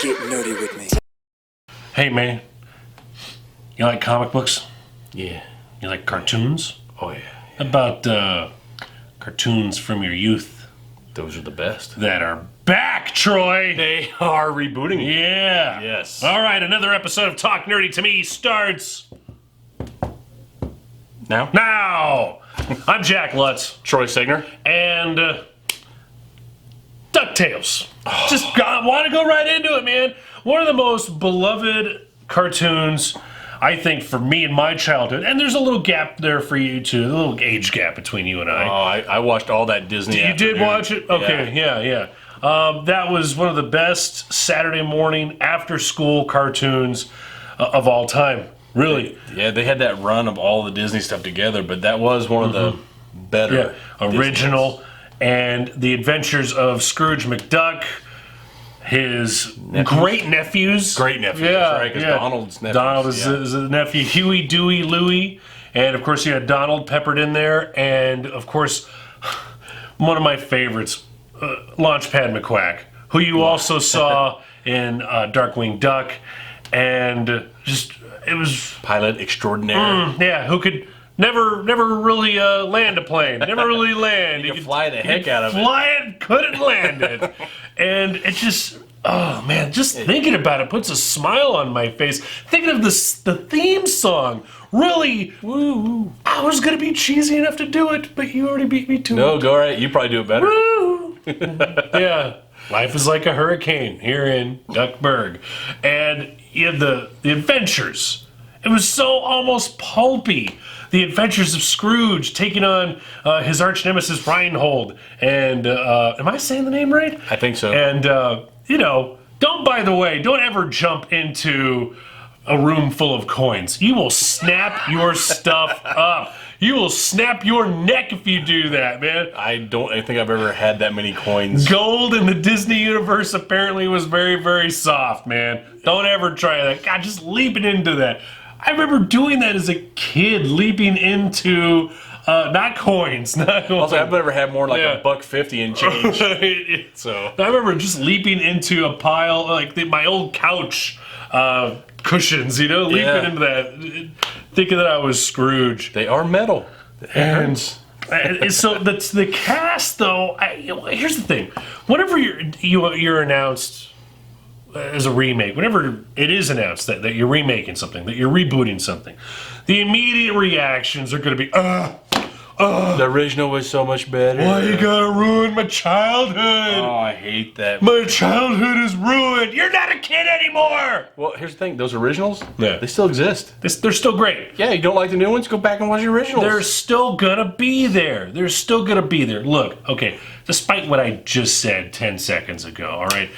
Get nerdy with me. Hey man, you like comic books? Yeah. You like cartoons? Oh, yeah. How about cartoons from your youth Those are the best. that are back, Troy? They are rebooting. Yeah. Yes. All right, another episode of Talk Nerdy to Me starts Now? now. I'm Jack Lutz, Troy Segner. and DuckTales. Just want to go right into it, man. One of the most beloved cartoons, I think, for me in my childhood. And there's a little gap there for you, too. A little age gap between you and I. Oh, I watched all that Disney. You did watch it? Okay, yeah. That was one of the best Saturday morning after-school cartoons of all time. Really. Yeah, they had that run of all the Disney stuff together, but that was one of the better original. Disney. And the adventures of Scrooge McDuck, his great nephews. Great nephews, right? Because Donald's nephews. Donald is a nephew. Huey, Dewey, Louie. And, of course, you had Donald peppered in there. And, of course, one of my favorites, Launchpad McQuack, who you also saw in Darkwing Duck. And just, it was... Pilot extraordinaire. Yeah, who could... Never really land a plane. Never really land. You could fly the heck out of it. Fly it, couldn't land it. And it just, oh man, just thinking about it puts a smile on my face. Thinking of the theme song. Really, I was going to be cheesy enough to do it, but you already beat me to it. No, go right. You probably do it better. Woo! Yeah. Life is like a hurricane here in Duckburg. And you had the adventures. It was so almost pulpy. The Adventures of Scrooge taking on his arch nemesis Reinhold. And am I saying the name right? I think so. And, don't ever jump into a room full of coins. You will snap your stuff up. You will snap your neck if you do that, man. I think I've ever had that many coins. Gold in the Disney universe apparently was very, very soft, man. Don't ever try that. God, just leaping into that. I remember doing that as a kid, leaping into not coins. Also, I've never had more like $1.50 in change. So I remember just leaping into a pile like my old couch cushions, leaping into that, thinking that I was Scrooge. They are metal. And so that's the cast, though. Here's the thing: whenever you're announced as a remake, whenever it is announced that you're remaking something, that you're rebooting something, the immediate reactions are going to be, the original was so much better. Why you gotta ruin my childhood? Oh, I hate that. My childhood is ruined. You're not a kid anymore. Well, here's the thing. Those originals, Yeah. they still exist. They're still great. Yeah, you don't like the new ones? Go back and watch the originals. They're still gonna be there. They're still gonna be there. Look, okay, despite what I just said 10 seconds ago, all right,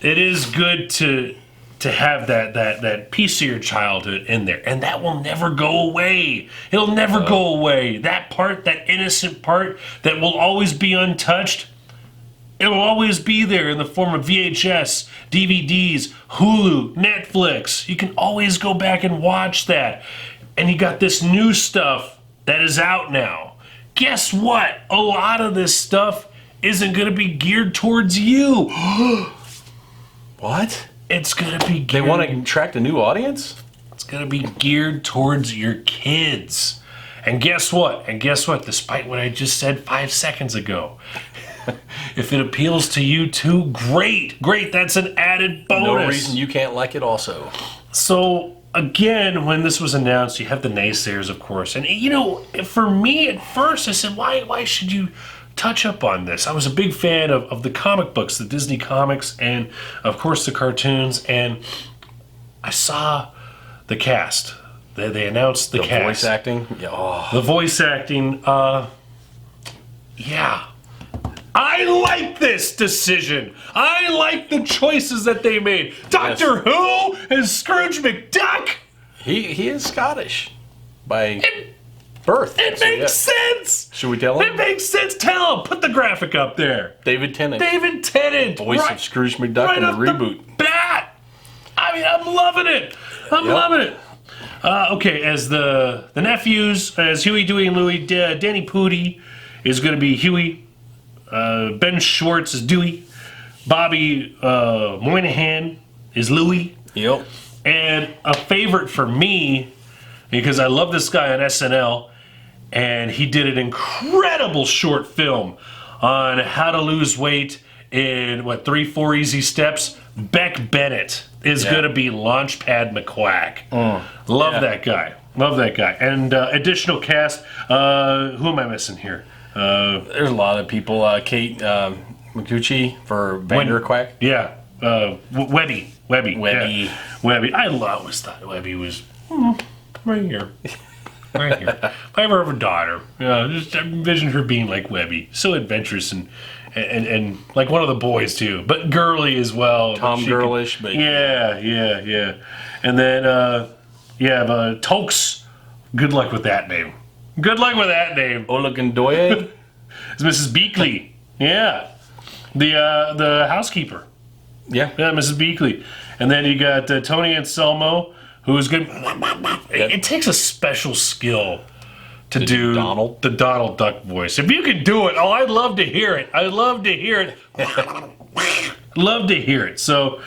it is good to have that piece of your childhood in there, and that will never go away. It'll never go away. That part, that innocent part that will always be untouched, it will always be there in the form of VHS, DVDs, Hulu, Netflix. You can always go back and watch that. And you got this new stuff that is out now. Guess what? A lot of this stuff isn't going to be geared towards you. What? It's going to be geared... They want to attract a new audience? It's going to be geared towards your kids. And guess what? Despite what I just said 5 seconds ago, if it appeals to you too, great. That's an added bonus. No reason you can't like it also. So, again, when this was announced, you have the naysayers, of course. And, for me at first, I said, why should you touch up on this? I was a big fan of the comic books, the Disney comics, and of course the cartoons, and I saw the cast. They announced the cast. The voice acting? Yeah. Oh. The voice acting, yeah. I like this decision. I like the choices that they made. Doctor Who is Scrooge McDuck. He is Scottish by birth. It makes sense. Should we tell him? It makes sense. Tell him. Put the graphic up there. David Tennant. Voice of Scrooge McDuck in the reboot. Bat. I mean, I'm loving it. I'm loving it. Okay, as the nephews, as Huey, Dewey, and Louie, Danny Pudi is going to be Huey. Ben Schwartz is Dewey. Bobby Moynihan is Louie. Yep. And a favorite for me, because I love this guy on SNL, and he did an incredible short film on how to lose weight in, 3-4 easy steps. Beck Bennett is going to be Launchpad McQuack. Love that guy. Love that guy. And additional cast, who am I missing here? There's a lot of people. Kate McCucci for Vanderquack. Yeah. Webby. Webby. Yeah. Webby. I always thought Webby was right here. Right here. If I ever have a daughter, just envision her being like Webby. So adventurous and like one of the boys too, but girly as well. Tom Girlish, but yeah. And then Tokes. Good luck with that name. Good luck with that name. Olagundoye. It's Mrs. Beakley. Yeah, the housekeeper. Yeah, Mrs. Beakley. And then you got Tony Anselmo, who is good. It takes a special skill to do the Donald Duck voice. If you can do it, I'd love to hear it. I'd love to hear it. Love to hear it. So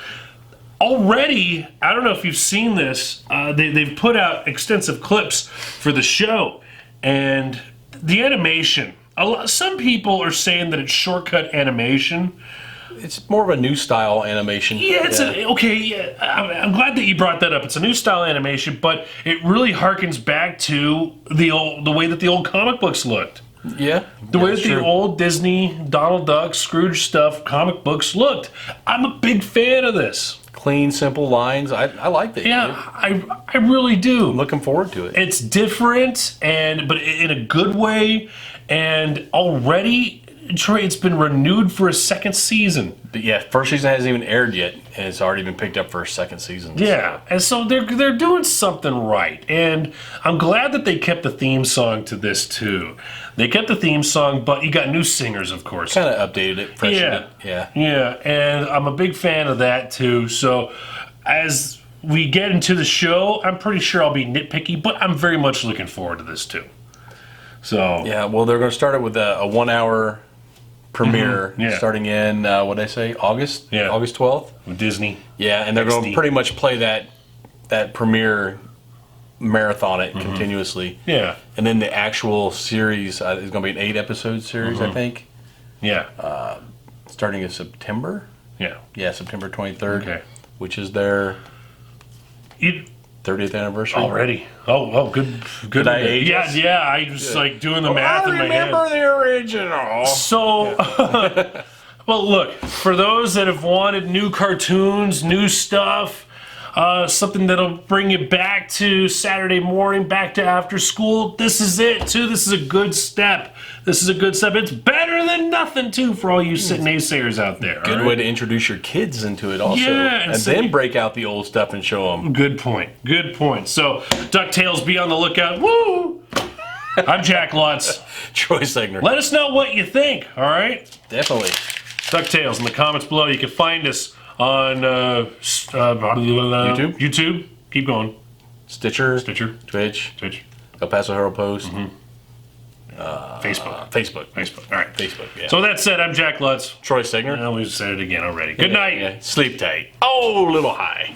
already, I don't know if you've seen this, they've put out extensive clips for the show. And the animation, some people are saying that it's shortcut animation. It's more of a new style animation. Yeah, I'm glad that you brought that up. It's a new style animation, but it really harkens back to the way that the old comic books looked. Yeah. The way that the old Disney, Donald Duck, Scrooge stuff, comic books looked. I'm a big fan of this. Clean, simple lines. I like it. Yeah, I really do. I'm looking forward to it. It's different, but in a good way, and already, Troy, it's been renewed for a second season. But yeah, first season hasn't even aired yet, and it's already been picked up for a second season. Yeah, and so they're doing something right, and I'm glad that they kept the theme song to this too. They kept the theme song, but you got new singers, of course. Kind of updated it, freshened it. Yeah, and I'm a big fan of that too. So as we get into the show, I'm pretty sure I'll be nitpicky, but I'm very much looking forward to this too. So yeah, well, they're going to start it with a 1 hour premiere starting in what did I say, August? Yeah, August 12th with Disney. Yeah, and they're going to pretty much play that premiere, marathon it continuously. Yeah, and then the actual series is going to be an 8-episode series, I think. Yeah, starting in September. Yeah, September 23rd. Okay, which is their 30th anniversary already. Oh, good. Did I age us? Yeah. I was like doing the math in my head. I remember the original. So, well, look, for those that have wanted new cartoons, new stuff, something that'll bring you back to Saturday morning, back to after school, this is it, too. This is a good step. It's better than nothing, too, for all you naysayers out there. Good way to introduce your kids into it also. Yeah. And then break out the old stuff and show them. Good point. So, DuckTales, be on the lookout. Woo! I'm Jack Lutz. Troy Segner. Let us know what you think, all right? Definitely. DuckTales in the comments below. You can find us on YouTube. Keep going. Stitcher. Twitch. El Paso Herald Post. Facebook. All right. Facebook, yeah. So that said, I'm Jack Lutz. Troy Segner. Well, we said it again already. Good night. Sleep tight. Oh, a little high.